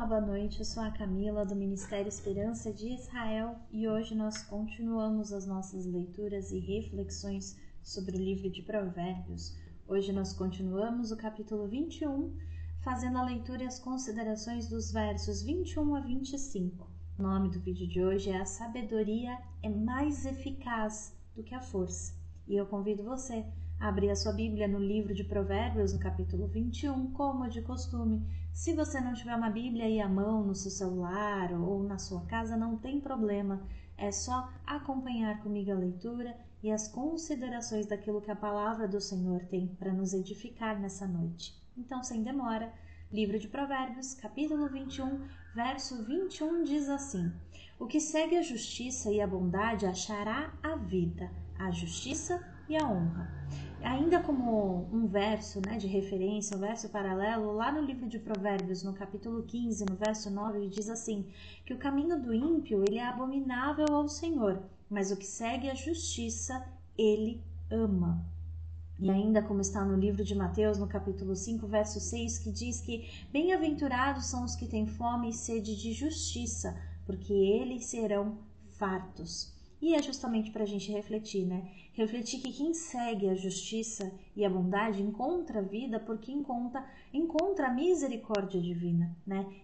Olá, boa noite, eu sou a Camila do Ministério Esperança de Israel e hoje nós continuamos as nossas leituras e reflexões sobre o livro de Provérbios. Hoje nós continuamos o capítulo 21, fazendo a leitura e as considerações dos versos 21 a 25. O nome do vídeo de hoje é A Sabedoria é mais eficaz do que a força. E eu convido você a abrir a sua Bíblia no livro de Provérbios, no capítulo 21, como de costume. Se você não tiver uma Bíblia aí à mão no seu celular ou na sua casa, não tem problema. É só acompanhar comigo a leitura e as considerações daquilo que a palavra do Senhor tem para nos edificar nessa noite. Então, sem demora, livro de Provérbios, capítulo 21, verso 21 diz assim: O que segue a justiça e a bondade achará a vida, a justiça e a honra. Ainda como um verso de referência, um verso paralelo, lá no livro de Provérbios, no capítulo 15, no verso 9, diz assim, que o caminho do ímpio ele é abominável ao Senhor, mas o que segue a justiça, ele ama. E ainda como está no livro de Mateus, no capítulo 5, verso 6, que diz que bem-aventurados são os que têm fome e sede de justiça, porque eles serão fartos. E é justamente para a gente refletir, Refletir que quem segue a justiça e a bondade encontra a vida porque encontra a misericórdia divina,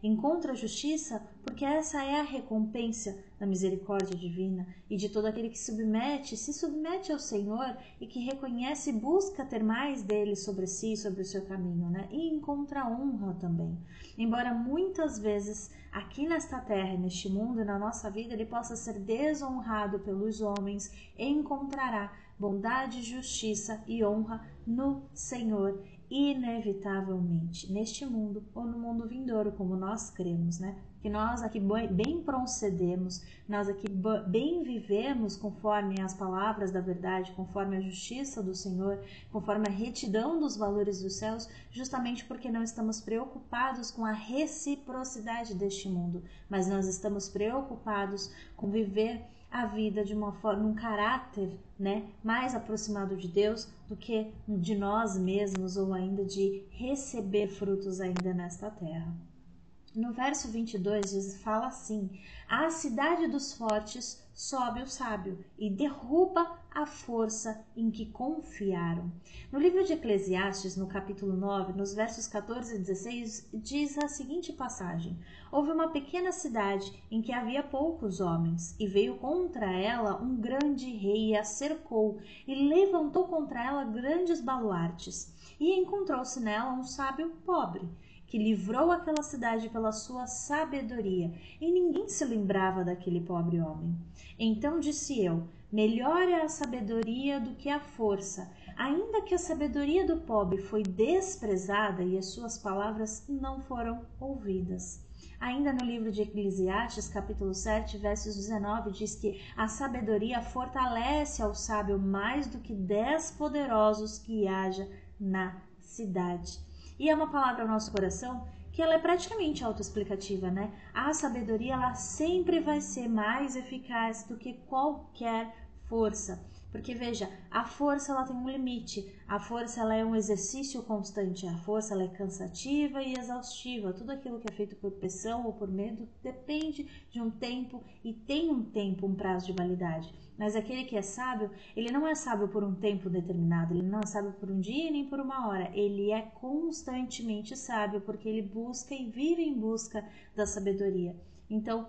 Encontra a justiça porque essa é a recompensa da misericórdia divina e de todo aquele que se submete ao Senhor e que reconhece e busca ter mais dele sobre si, sobre o seu caminho, E encontra honra também. Embora muitas vezes aqui nesta terra, neste mundo e na nossa vida, ele possa ser desonrado pelos homens, encontrará bondade, justiça e honra no Senhor, inevitavelmente, neste mundo ou no mundo vindouro, como nós cremos, Que nós aqui bem procedemos, nós aqui bem vivemos conforme as palavras da verdade, conforme a justiça do Senhor, conforme a retidão dos valores dos céus, justamente porque não estamos preocupados com a reciprocidade deste mundo, mas nós estamos preocupados com viver a vida de uma forma, um caráter, mais aproximado de Deus do que de nós mesmos ou ainda de receber frutos ainda nesta terra. No verso 22 fala assim: a cidade dos fortes sobe o sábio e derruba a força em que confiaram. No livro de Eclesiastes, no capítulo 9, nos versos 14 e 16, diz a seguinte passagem: houve uma pequena cidade em que havia poucos homens, e veio contra ela um grande rei e a cercou, e levantou contra ela grandes baluartes, e encontrou-se nela um sábio pobre, que livrou aquela cidade pela sua sabedoria, e ninguém se lembrava daquele pobre homem. Então disse eu: melhor é a sabedoria do que a força, ainda que a sabedoria do pobre foi desprezada e as suas palavras não foram ouvidas. Ainda no livro de Eclesiastes, capítulo 7, versos 19, diz que a sabedoria fortalece ao sábio mais do que 10 poderosos que haja na cidade. E é uma palavra ao nosso coração que ela é praticamente autoexplicativa, A sabedoria ela sempre vai ser mais eficaz do que qualquer força. Porque veja, a força ela tem um limite, a força ela é um exercício constante, a força ela é cansativa e exaustiva. Tudo aquilo que é feito por pressão ou por medo depende de um tempo e tem um tempo, um prazo de validade. Mas aquele que é sábio, ele não é sábio por um tempo determinado, ele não é sábio por um dia nem por uma hora, ele é constantemente sábio porque ele busca e vive em busca da sabedoria. Então,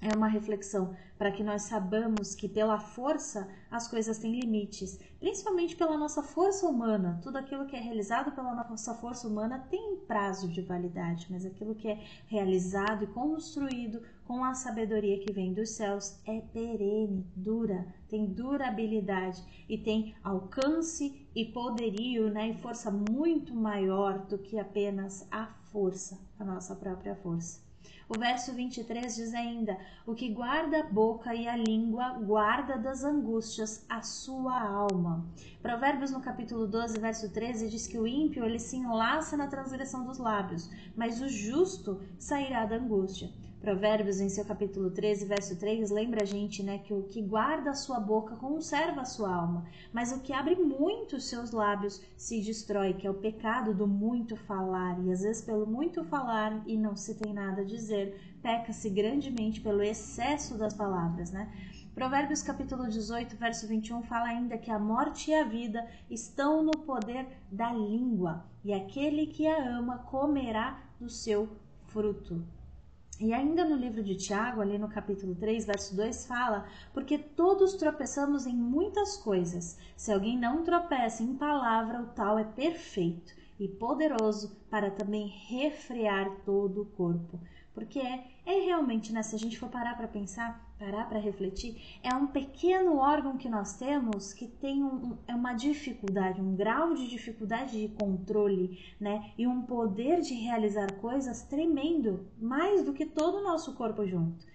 é uma reflexão para que nós saibamos que pela força as coisas têm limites, principalmente pela nossa força humana. Tudo aquilo que é realizado pela nossa força humana tem prazo de validade, mas aquilo que é realizado e construído com a sabedoria que vem dos céus é perene, dura, tem durabilidade e tem alcance e poderio, e força muito maior do que apenas a força, a nossa própria força. O verso 23 diz ainda: o que guarda a boca e a língua guarda das angústias a sua alma. Provérbios no capítulo 12, verso 13 diz que o ímpio ele se enlaça na transgressão dos lábios, mas o justo sairá da angústia. Provérbios, em seu capítulo 13, verso 3, lembra a gente, né, que o que guarda a sua boca conserva a sua alma, mas o que abre muito os seus lábios se destrói, que é o pecado do muito falar, e às vezes pelo muito falar e não se tem nada a dizer, peca-se grandemente pelo excesso das palavras, né? Provérbios capítulo 18, verso 21 fala ainda que a morte e a vida estão no poder da língua, e aquele que a ama comerá do seu fruto. E ainda no livro de Tiago, ali no capítulo 3, verso 2, fala: porque todos tropeçamos em muitas coisas. Se alguém não tropeça em palavra, o tal é perfeito e poderoso para também refrear todo o corpo. Porque é realmente, né, se a gente for parar para pensar, parar para refletir, é um pequeno órgão que nós temos que tem uma dificuldade, um grau de dificuldade de controle, né, e um poder de realizar coisas tremendo, mais do que todo o nosso corpo junto.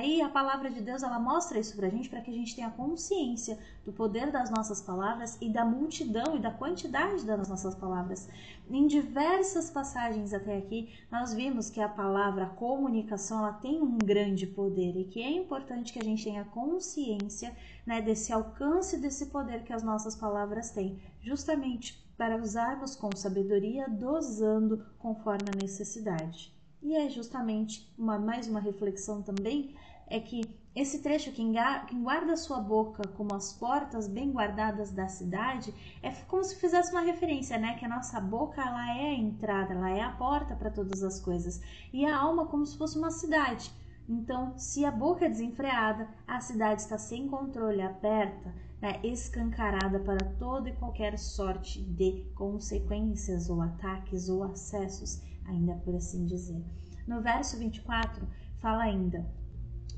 E a palavra de Deus, ela mostra isso pra gente, para que a gente tenha consciência do poder das nossas palavras e da multidão e da quantidade das nossas palavras. Em diversas passagens até aqui, nós vimos que a palavra, a comunicação, ela tem um grande poder e que é importante que a gente tenha consciência, né, desse alcance desse poder que as nossas palavras têm, justamente para usarmos com sabedoria, dosando conforme a necessidade. E é justamente mais uma reflexão também, é que esse trecho, quem guarda a sua boca como as portas bem guardadas da cidade, é como se fizesse uma referência, né? Que a nossa boca, ela é a entrada, ela é a porta para todas as coisas. E a alma como se fosse uma cidade. Então, se a boca é desenfreada, a cidade está sem controle, aberta, né, escancarada para toda e qualquer sorte de consequências ou ataques ou acessos, ainda por assim dizer. No verso 24, fala ainda: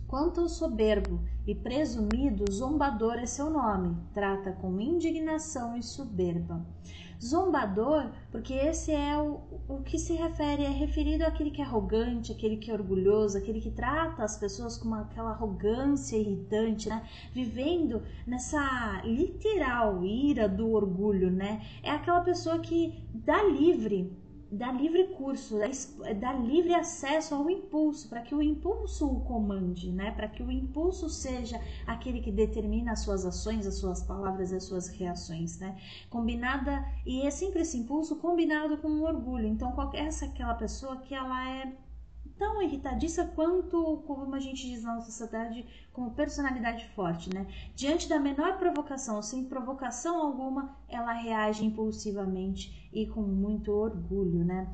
quanto ao soberbo e presumido, zombador é seu nome, trata com indignação e soberba. Zombador, porque esse é o que se refere, é referido àquele que é arrogante, aquele que é orgulhoso, aquele que trata as pessoas com aquela arrogância irritante, né? Vivendo nessa literal ira do orgulho, né? É aquela pessoa que dá livre curso, dá livre acesso ao impulso, para que o impulso o comande, né? Para que o impulso seja aquele que determina as suas ações, as suas palavras e as suas reações, né? Combinada, e é sempre esse impulso combinado com o orgulho. Então, aquela pessoa que ela é tão irritadiça quanto, como a gente diz na nossa sociedade, como personalidade forte, né? Diante da menor provocação, sem provocação alguma, ela reage impulsivamente e com muito orgulho, né?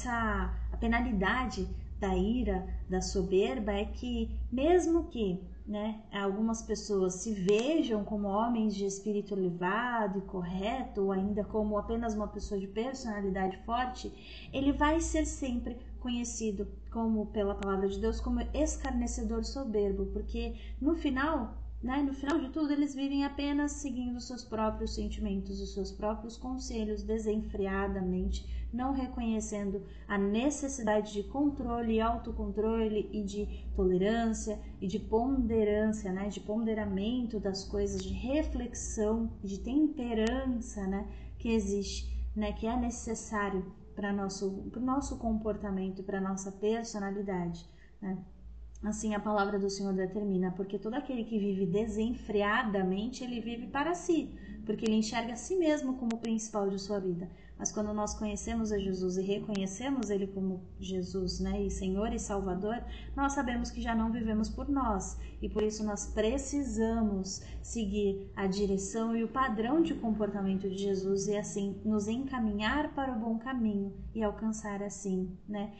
A penalidade da ira, da soberba, é que mesmo que, né, algumas pessoas se vejam como homens de espírito elevado e correto, ou ainda como apenas uma pessoa de personalidade forte, ele vai ser sempre conhecido como, pela palavra de Deus, como escarnecedor soberbo, porque no final, né, no final de tudo, eles vivem apenas seguindo os seus próprios sentimentos, os seus próprios conselhos desenfreadamente, não reconhecendo a necessidade de controle e autocontrole e de tolerância e de ponderância, né, de ponderamento das coisas, de reflexão, de temperança, né, que existe, né, que é necessário para o nosso comportamento, para a nossa personalidade, né? Assim a palavra do Senhor determina, porque todo aquele que vive desenfreadamente, ele vive para si, porque ele enxerga a si mesmo como o principal de sua vida. Mas quando nós conhecemos a Jesus e reconhecemos Ele como Jesus, né, e Senhor e Salvador, nós sabemos que já não vivemos por nós, e por isso nós precisamos seguir a direção e o padrão de comportamento de Jesus e assim nos encaminhar para o bom caminho e alcançar assim, né,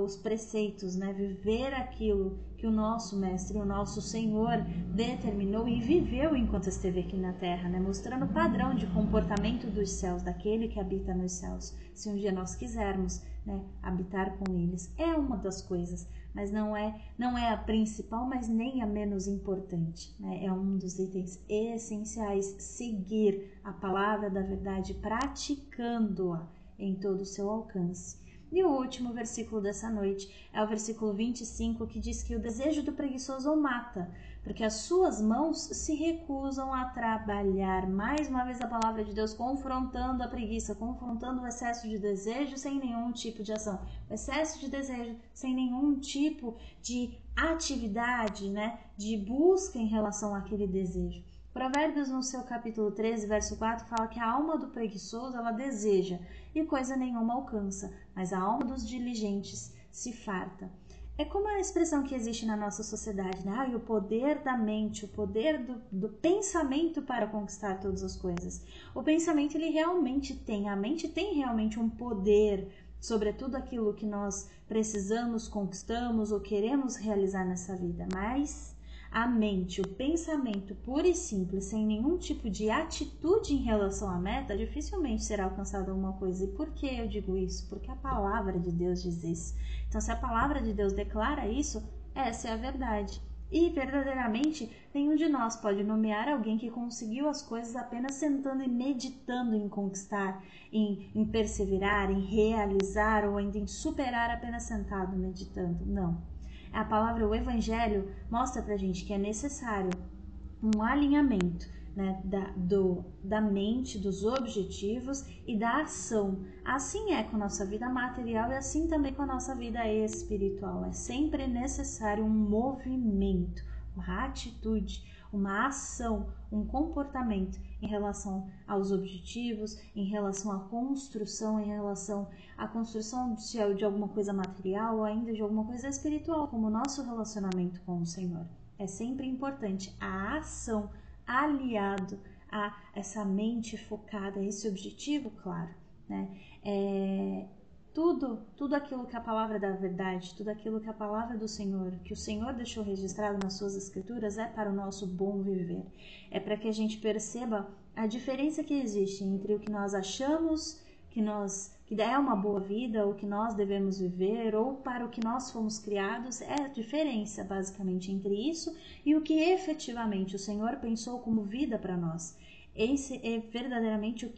os preceitos, né, viver aquilo que o nosso Mestre, o nosso Senhor determinou e viveu enquanto esteve aqui na Terra, né, mostrando o padrão de comportamento dos céus, daquele que habita nos céus. Se um dia nós quisermos, né, habitar com eles, é uma das coisas, mas não é a principal, mas nem a menos importante, né? É um dos itens essenciais, seguir a palavra da verdade, praticando-a em todo o seu alcance. E o último versículo dessa noite é o versículo 25, que diz que o desejo do preguiçoso o mata, porque as suas mãos se recusam a trabalhar. Mais uma vez a palavra de Deus confrontando a preguiça, confrontando o excesso de desejo sem nenhum tipo de ação, o excesso de desejo sem nenhum tipo de atividade, né, de busca em relação àquele desejo. Provérbios, no seu capítulo 13, verso 4, fala que a alma do preguiçoso, ela deseja e coisa nenhuma alcança, mas a alma dos diligentes se farta. É como a expressão que existe na nossa sociedade, né? O poder da mente, o poder do pensamento para conquistar todas as coisas. O pensamento, ele realmente tem, a mente tem realmente um poder sobre tudo aquilo que nós precisamos, conquistamos ou queremos realizar nessa vida, mas a mente, o pensamento puro e simples, sem nenhum tipo de atitude em relação à meta, dificilmente será alcançada alguma coisa. E por que eu digo isso? Porque a palavra de Deus diz isso. Então, se a palavra de Deus declara isso, essa é a verdade. E, verdadeiramente, nenhum de nós pode nomear alguém que conseguiu as coisas apenas sentando e meditando em conquistar, em perseverar, em realizar ou ainda em superar apenas sentado meditando. Não. A palavra, o Evangelho, mostra pra gente que é necessário um alinhamento, né, da mente, dos objetivos e da ação. Assim é com a nossa vida material e assim também com a nossa vida espiritual. É sempre necessário um movimento, uma atitude, uma ação, um comportamento em relação aos objetivos, em relação à construção, em relação à construção de alguma coisa material ou ainda de alguma coisa espiritual, como o nosso relacionamento com o Senhor. É sempre importante a ação aliado a essa mente focada, a esse objetivo, claro, né? Tudo aquilo que a palavra da verdade, tudo aquilo que a palavra do Senhor, que o Senhor deixou registrado nas suas escrituras, é para o nosso bom viver. É para que a gente perceba a diferença que existe entre o que nós achamos que é uma boa vida, o que nós devemos viver, ou para o que nós fomos criados. É a diferença, basicamente, entre isso e o que efetivamente o Senhor pensou como vida para nós. Esse é verdadeiramente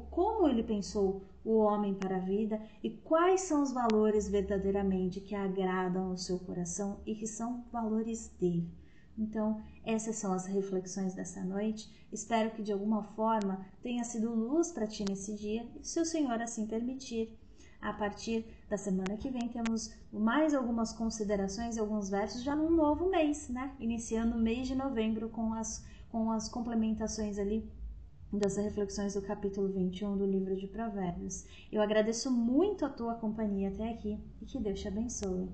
como ele pensou o homem para a vida e quais são os valores verdadeiramente que agradam ao seu coração e que são valores dele. Então, essas são as reflexões dessa noite. Espero que de alguma forma tenha sido luz para ti nesse dia, e se o Senhor assim permitir, a partir da semana que vem temos mais algumas considerações e alguns versos já num novo mês, né? Iniciando o mês de novembro com as complementações ali das reflexões do capítulo 21 do livro de Provérbios. Eu agradeço muito a tua companhia até aqui e que Deus te abençoe.